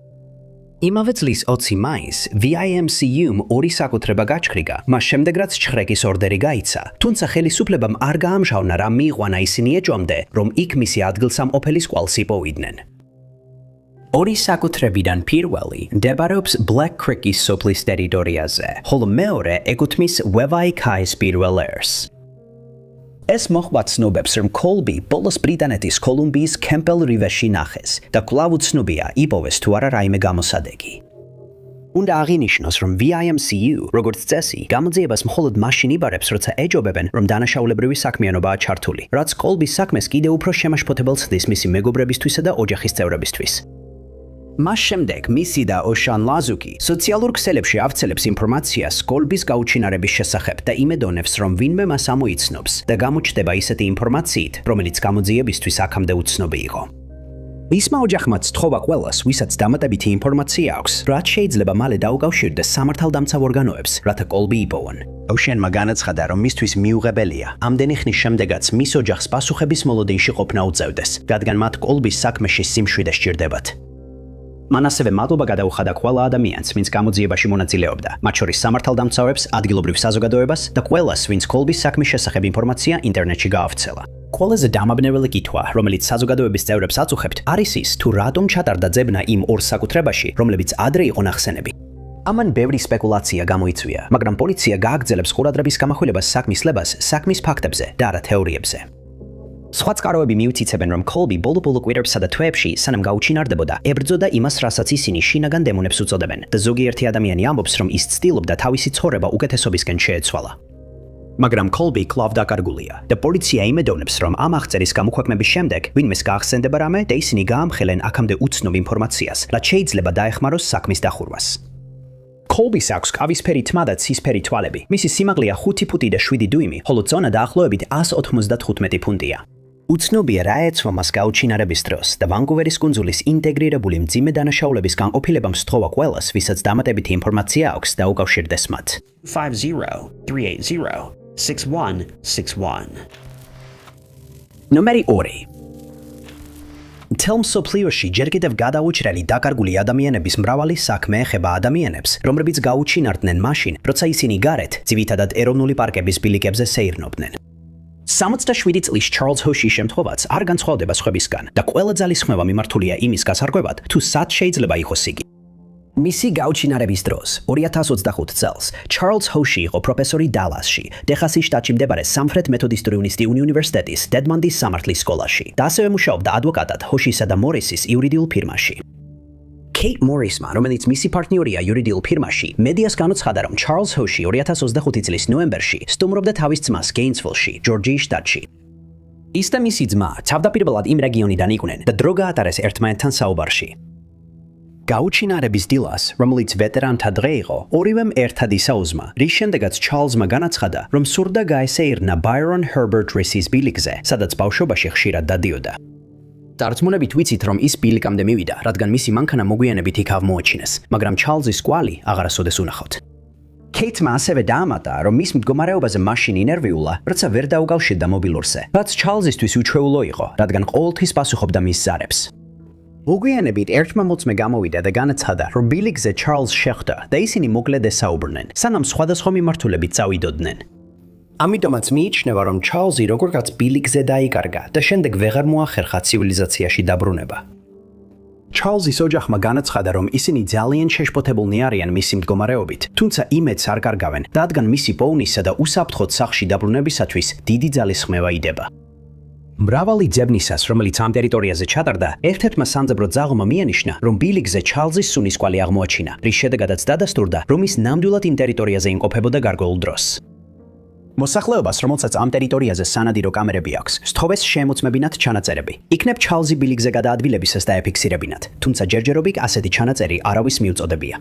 იმავე წლის 20 მაისს VIMCU-მ ორი საკუთრება გაჩქრიგა, მას შემდეგ რაც ჩხრეკის ორდერი გაიცა, თუმცა ხელისუფლებამ არ გაამჟღავნა რა მიიყვანა ისინი ეჭვამდე, რომ იქ მისი ადგილსამყოფელის კვალს იპოვიდნენ. ორი საკუთრებიდან პირველი მდებარეობს Black Creek-ის სოფლის ტერიტორიაზე, ხოლო მეორე ეკუთვნის Wevaikais პირველ ერს. ეს მოხდა ცნობებს, რომ კოლბი ბოლოს ბრიტანეთის კოლუმბიის Campbell River-ში ნახეს და კვლავ უცნობია იპოვეს თუ არა რაიმე გამოსადეგი. უნდა აღინიშნოს, რომ VIMCU, როგორც წესი, გამოძიებას მხოლოდ მაშინ იბარებს, როცა ეჯობებენ, რომ დანაშაულებრივი საქმიანობაა ჩართული, რაც კოლბის საქმეს კიდევ უფრო შემაშფოთებელს ხდის მისი მეგობრებისთვისა და ოჯახის წევრებისთვის. მას შემდეგ მისი და ოშან ლაზუკი სოციალურ ქსელებში ავრცელებს ინფორმაციას კოლბის გაუჩინარების შესახებ და იმედონებს, რომ ვინმე მას ამოიცნობს და გამოჩნდება ისეთი ინფორმაციით, რომელიც გამოძიებისთვის აქამდე უცნობი იყო. მისმა ოჯახმა სთხოვა ყველას, ვისაც დამატებითი ინფორმაცია აქვს, რაც შეიძლება მალე დაუკავშირდეს სამართალდამცავ ორგანოებს, რათა კოლბი იპოვონ. ოშენმა განაცხადა, რომ მისთვის მიუღებელია ამდენი ხნის შემდეგაც მის ოჯახს პასუხების მოლოდინში ყოფნა უწევდეს, რადგან მათ კოლბის საქმეში სიმშვიდე სჭირდებათ. მან ასევე მადლობა გადაუხადა ყველა ადამიანს, ვინც გამოძიებაში მონაწილეობდა, მათ შორის სამართალდამცავებს, ადგილობრივ საზოგადოებას და ყველას, ვინც კოლბის საქმის შესახებ ინფორმაცია ინტერნეტში გაავრცელა. ყველაზე დამაბნეველი კითხვა, რომელიც საზოგადოების წევრებს აწუხებთ, არის ის, თუ რატომ ჩატარდა ძებნა იმ ორ საკუთრებაში, რომლებიც ადრე იყო ნახსენები. ამან ბევრი სპეკულაცია გამოიწვია, მაგრამ პოლიცია გააგრძელებს ყურადღების გამახვილებას საქმის ლებას, საქმის ფაქტებზე და არა თეორიებზე. სხვა წყაროები მიუთითებენ, რომ კოლბი ბოლო კვირებსა და თვეებში, სანამ გაუჩინარდებოდა, ებრძოდა იმას, რასაც ისინი შინაგან დემონებს უწოდებენ და ზოგიერთი ადამიანი ამბობს, რომ ის ცდილობდა თავისი ცხოვრება უკეთესობისკენ შეეცვალა. მაგრამ კოლბი კვლავ დაკარგულია და პოლიცია იმედოვნებს, რომ ამ აღწერის გამოქვეყნების შემდეგ ვინმეს გაახსენდება რამე და ისინი გაამხელენ აქამდე უცნობ ინფორმაციას, რაც შეიძლება დაეხმაროს საქმის დახურვას. კოლბის აქვს ყავისფერი თმა და ცისფერი თვალები. მისი სიმაღლეა 5 ფუტი და 7 დუიმი, ხოლო წონა დაახლოებით 195 ფუნტია. უცნობია რა ეცვა მას გაუჩინარების დროს და ვანკუვერის კუნძულის ინტეგრირებული მძიმე დანაშაულების განყოფილებამ სთხოვა ყველას, ვისაც დამატებითი ინფორმაცია აქვს და უკავშირდეს მათ. 50-380-6161. ნომერი 2. მთელ მსოფლიოში ჯერ კიდევ გადაუჭრელი დაკარგული ადამიანების მრავალი საქმე ეხება ადამიანებს, რომლებიც გაუჩინარდნენ მაშინ, როცა ისინი გარეთ, ძირითადად ეროვნული პარკების ბილიკებზე სეირნობდნენ. 67 წლის ჩარლზ ჰოშის შემთხვევაც არ განსხვავდება სხვებისგან და ყველა ძალისხმევა მიმართულია იმის გასარკვევად, თუ სად შეიძლება იყოს იგი. მისი გაუჩინარების დროს 2025 წელს ჩარლზ ჰოში იყო პროფესორი დალასში, ტეხასის შტატში მდებარე სამხრეთ მეთოდისტური უნივერსიტეტის დედმანდის სამართლის სკოლაში და ასევე მუშაობდა ადვოკატად ჰოშისა და მორისის იურიდიულ ფირმაში. კეიტ მორისმა, რომელიც მისი პარტნიორია იურიდიულ ფირმაში, მედიას განუცხადა, რომ ჩარლზ ჰოში 2025 წლის ნოემბერში სტუმრობდა თავის ძმას გეინსვილში, ჯორჯიის შტატში. ის და მისი ძმა თავდაპირველად იმ რეგიონიდან იყვნენ და დრო გაატარეს ერთმანეთთან საუბარში. გაუჩინარების დილას, რომელიც ვეტერანთა დღე იყო, ორივემ ერთად ისაუზმა, რის შემდეგაც ჩარლზმა განაცხადა, რომ სურდა გაესეირნა ბაირონ ჰერბერტ რისის ბილიკზე, სადაც ბავშვობაში ხშირად დადიოდა. დარწმუნებით ვიცით, რომ ის ბილიკამდე მივიდა, რადგან მისი მანქანა მოგვიანებით იქ აღმოაჩინეს, მაგრამ ჩარლზის კვალი აღარასოდეს უნახავთ. კეიტმა ასევე დაამატა, რომ მის მდგომარეობაზე მაშინ ინერვიულა, როცა ვერ დაუკავშირდა მობილურზე, რაც ჩარლზისთვის უჩვეულო იყო, რადგან ყოველთვის პასუხობდა მის ზარებს. მოგვიანებით ერთმა მოწმე გამოვიდა და განაცხადა, რომ ბილიკზე ჩარლზ შეხვდა და ისინი მოკლედ ესაუბრნენ, სანამ სხვადასხვა მიმართულებით წავიდოდნენ. ამიტომაც მიიჩნევა, რომ ჩარლზი როგორღაც ბილიკზე დაიკარგა და შემდეგ ვეღარ მოახერხა ცივილიზაციაში დაბრუნება. ჩარლზის ოჯახმა განაცხადა, რომ ისინი ძალიან შეშფოთებულნი არიან მისი მდგომარეობით, თუმცა იმედს არ კარგავენ, რადგან მისი პოვნისა და უსაფრთხოდ სახლში დაბრუნებისათვის დიდი ძალისხმევა იდება. მრავალი ძებნისას, რომელიც ამ ტერიტორიაზე ჩატარდა, ერთ-ერთმა სამძებრო ძაღლმა მიანიშნა, რომ ბილიკზე ჩარლზის სუნის კვალი აღმოაჩინა, რის შედეგადაც დადასტურდა, რომ ის ნამდვილად იმ ტერიტორიაზე იმყოფებოდა გარკვეულ დროს. მოსახლეობას, რომელსაც ამ ტერიტორიაზე სანადირო კამერები აქვს, სთხოვეს შემოწმებინათ ჩანაწერები. იქნებ ჩარლზი ბილიკზე გადაადგილებისას დაეფიქსირებინათ, თუმცა ჯერჯერობით ასეთი ჩანაწერი არავის მიუწოდებია.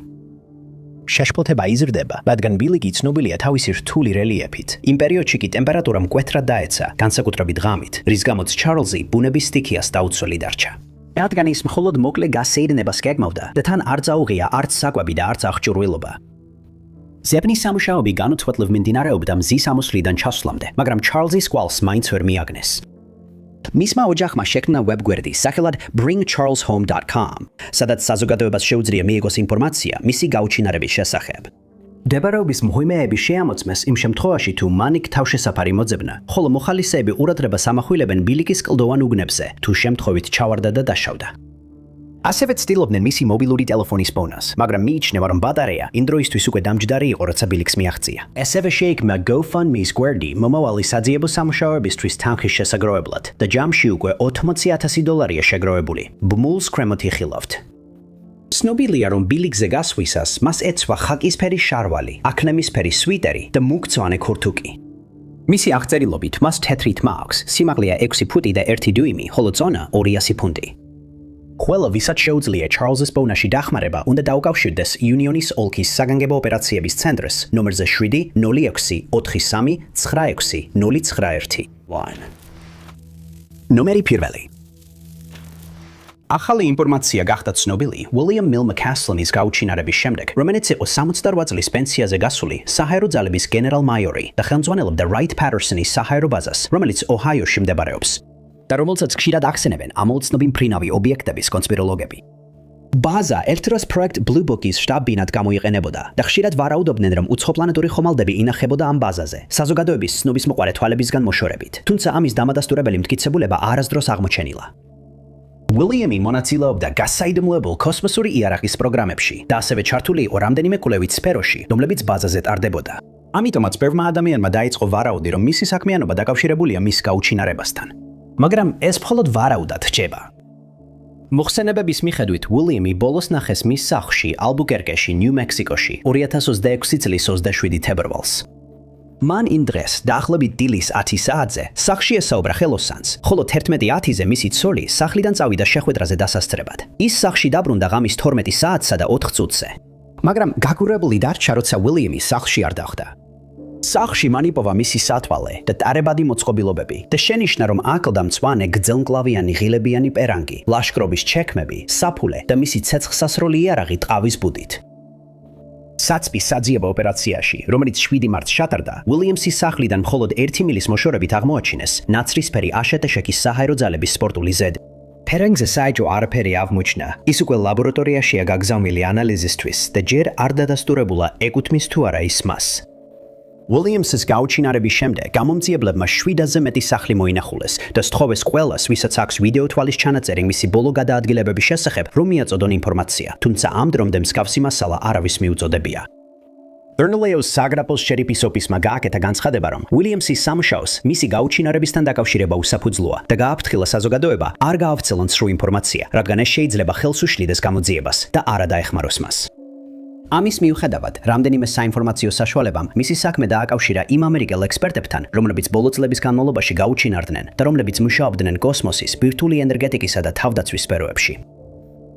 შეშფოთება იზრდება, რადგან ბილიკი ცნობილია თავისი რთული რელიეფით. იმ პერიოდში კი ტემპერატურა მკვეთრად დაეცა, განსაკუთრებით ღამით, რის გამოც ჩარლზი ბუნების სტიქიას დაუცველი დარჩა. რადგან ის მხოლოდ მოკლე გასეირნებას გეგმავდა და თან არ წაუღია არც საკვები და არც აღჭურვილობა. ზებნის სამუშაოები განუწყვეტლივ მიმდინარეობდა მზის ამოსვლიდან ჩასვლამდე, მაგრამ ჩარლზის კვალს მაინც ვერ მიაგნეს. მისმა ოჯახმა შექმნა ვებგვერდი სახელად bringcharleshome.com, სადაც საზოგადოებას შეუძლია მიიღოს ინფორმაცია მისი გაუჩინარების შესახებ. დებარეობის მღვიმეები შეამოწმეს იმ შემთხვევაში, თუ მან იქ თავშესაფარი მოძებნა, ხოლო მოხალისეები ყურადღებას ამახვილებენ ბილიკის კლდოვან უბნებზე, თუ შემთხვევით ჩავარდა და დაშავდა. ასევე ცდილობდნენ მისი მობილური ტელეფონის პოვნას, მაგრამ მიიჩნევა, რომ ბატარეა იმ დროისთვის უკვე დამჯდარი იყო, როცა ბილიკს მიაღწია. ასევე შეიქმნა GoFundMe's გვერდი მომავალი საძიებო სამუშაოებისთვის თანხის შესაგროვებლად და ჯამში უკვე $80,000 შეგროვებული. ბმულს კრემოთი ხილავთ. ცნობილია, რომ ბილიკზე გასვლისას მას ეცვა ხაკისფერი შარვალი, აქნემისფერი სვიტერი და მუქწვანე ქურთუკი. მისი აღწერილობით მას თეთრი თმა აქვს, სიმაღლეა 6 ფუტი და 1 დუიმი, ხოლო წონა 200 ფუნტი. ყველა ვისაც შეუძლია ჩარლზის ბონაში დახმარება, უნდა დაუკავშირდეს იუნიონის ოლქის საგანგებო ოპერაციების ცენტრს ნომერზე 7 06 43 96 091. 1. ნომერი პირველი. ახალი ინფორმაცია გახდა ცნობილი William Mill McCaslinis გაუჩინარების შემდეგ, რომელიც იყო 68 წლის პენსიაზე გასული საჰაერო ძალების გენერალ-მაიორი და ხელმძღვანელობდა Wright Patterson-ის საჰაერო ბაზას, რომელიც ოჰაიოში მდებარეობს. და რომელსაც ხშირად ახსენებენ ამოუცნობი მფრინავი ობიექტების კონსპიროლოგები. ბაზა ერთ დროს პროექტ Blue Book-ის შტაბ-ბინად გამოიყენებოდა და ხშირად ვარაუდობდნენ, რომ უცხოპლანეტური ხომალდები ინახებოდა ამ ბაზაზე, საზოგადოების ცნობისმოყვარე თვალებისგან მოშორებით. თუმცა ამის დამადასტურებელი მტკიცებულება არასდროს აღმოჩენილა. William-ი მონაწილეობდა გასაიდუმლოებულ კოსმოსური იარაღის პროგრამებში და ასევე ჩართული იყო რამდენიმე კვლევით სფეროში, რომლებიც ბაზაზე ტარდებოდა. ამიტომაც ბევრმა ადამიანმა დაიწყო ვარაუდი, რომ მისი საქმიანობა დაკავშირებულია მის გაუჩინარებასთან. მაგრამ ეს მხოლოდ ვარაუდად რჩება. მოხსენებების მიხედვით, William-ი ბოლოს ნახეს მის სახლში ალბუკერკეში, ნიუ-მექსიკოში 2026 წლის 27 თებერვალს. მან იმ დღეს დაახლოებით დილის 10 საათზე სახლში ესაუბრა ხელოსანს, ხოლო 11:10-ზე მისი ცოლი სახლიდან წავიდა შეხვედრაზე დასასწრებად. ის სახლში დაბრუნდა ღამის 12 საათსა და 4 წუთზე. მაგრამ გაგურებული დარჩა, როცა William-ი სახლში არ დახვდა. სახლში მან იპოვა მისი სათვალე და ტარებადი მოწყობილობები და შენიშნა, რომ აკლდა მწვანე გრძელმკლავიანი ღილებიანი პერანგი, ლაშქრობის ჩექმები, საფულე და მისი ცეცხლსასროლი იარაღი ტყავის ბუდით. საცბის საძიებო ოპერაციაში, რომელიც 7 მარტს ჩატარდა, Williams-ის სახლიდან მხოლოდ 1 მილის მოშორებით აღმოაჩინეს ნაცრისფერი აშეტეშექის საჰაერო ძალების სპორტული ზედი. ფერენგზე საეჭვო არაფერი აღმოჩნდა. ის უკვე ლაბორატორიაშია გაგზავნილი ანალიზისთვის და ჯერ არ დადასტურებულა ეკუთვნის თუ არა ის მას. Williams-ის გაუჩინარების შემდეგ გამომძიებლებმა 7-ზე მეტი სახლი მოინახულეს და სთხოვეს ყველას, ვისაც აქვს ვიდეო თვალის ჩანაწერი მისი ბოლო გადაადგილებების შესახებ, რომ მიაწოდონ ინფორმაცია, თუმცა ამ დრომდე მსგავსი მასალა არავის მიუწოდებია. Bernalillo's საგრაფოს შერიფის ოფისმა გააკეთა განცხადება, რომ Williams-ის სამუშაოს მისი გაუჩინარებისთან დაკავშირება უსაფუძვლოა და გააფრთხილა საზოგადოება არ გაავრცელონ სრულ ინფორმაცია, რადგან ეს შეიძლება ხელს უშლიდეს გამოძიებას და არა დაეხმაროს მას. ამის მიუხედავად, რამდენიმე საინფორმაციო საშუალებამ მისი საქმე დააკავშირა იმ ამერიკელ ექსპერტებთან, რომლებიც ბოლო წლების განმავლობაში გაუჩინარდნენ და რომლებიც მუშაობდნენ კოსმოსის, ბირთვული ენერგეტიკისა და თავდაცვის სფეროებში.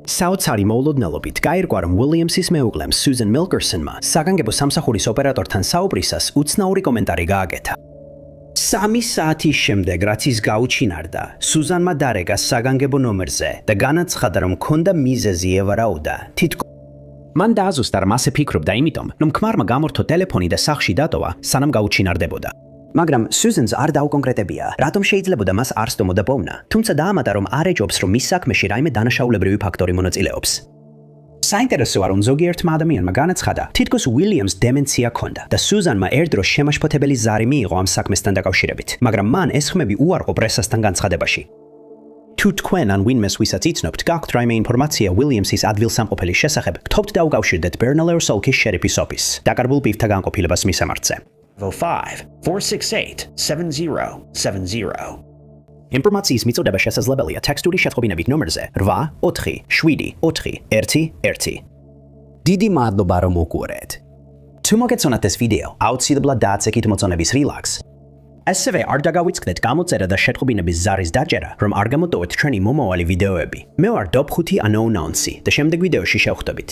საოცარი მოულოდნელობით გაირკვა, რომ Williams-ის მეუღლემ Susan Milkerson-მა საგანგებო სამსახურის ოპერატორთან საუბრისას უცნაური კომენტარი გააკეთა. 3 საათის შემდეგ, რაც ის გაუჩინარდა, Susan-მა დარეგა საგანგებო ნომერზე და განაცხადა, რომ ჰქონდა მიზეზი ევარაუდა. მან დააზუსტა, რომ ასე ფიქრობდა იმიტომ, რომ ქმარმა გამორთო ტელეფონი და სახლში დატოვა, სანამ გაუჩინარდებოდა. მაგრამ Susan-ს არ დაუკონკრეტებია, რატომ შეიძლებოდა მას არ სტომოდა პოვნა, თუმცა დაამატა, რომ არ ეჯობს, რომ მის საქმეში რაიმე დანაშაულებრივი ფაქტორი მონაწილეობს. საინტერესოა, რომ ზოგიერთმა ადამიანმა განაცხადა, თითქოს Williams დემენცია ჰქონდა და Susan-მა ერთდროს შემაშფოთებელი ზარი მიიღო ამ საქმესთან დაკავშირებით, მაგრამ მან ეს ხმები უარყო პრესასთან განცხადებაში. თუ თქვენ ან ვინმეს ვისაც იცნობთ, გაქვთ რაიმე ინფორმაცია Williams-ის ადგილსამყოფელის შესახებ, გთხოვთ დაუკავშირდეთ Bernalillo's ოლქის შერიფის ოფისს, დაკარგულ პირთა განყოფილებას მისამართზე. 5-468-7070. ინფორმაციის მიწოდება შესაძლებელია ტექსტური შეტყობინებით ნომერზე 8-7-4-1-1. დიდი მადლობა, რომ უყურეთ. თუ მოგეწონათ ეს ვიდეო, აუცილებლად დააცეკით მოწონების რილაქს. ასევე არ დაგავიწყდეთ გამოწერა და შეტყობინების ზარის დაჭერა, რომ არ გამოტოვეთ ჩვენი მომავალი ვიდეოები. მე ვარ Dop 5 Unknown და შემდეგ ვიდეოში შევხვდებით.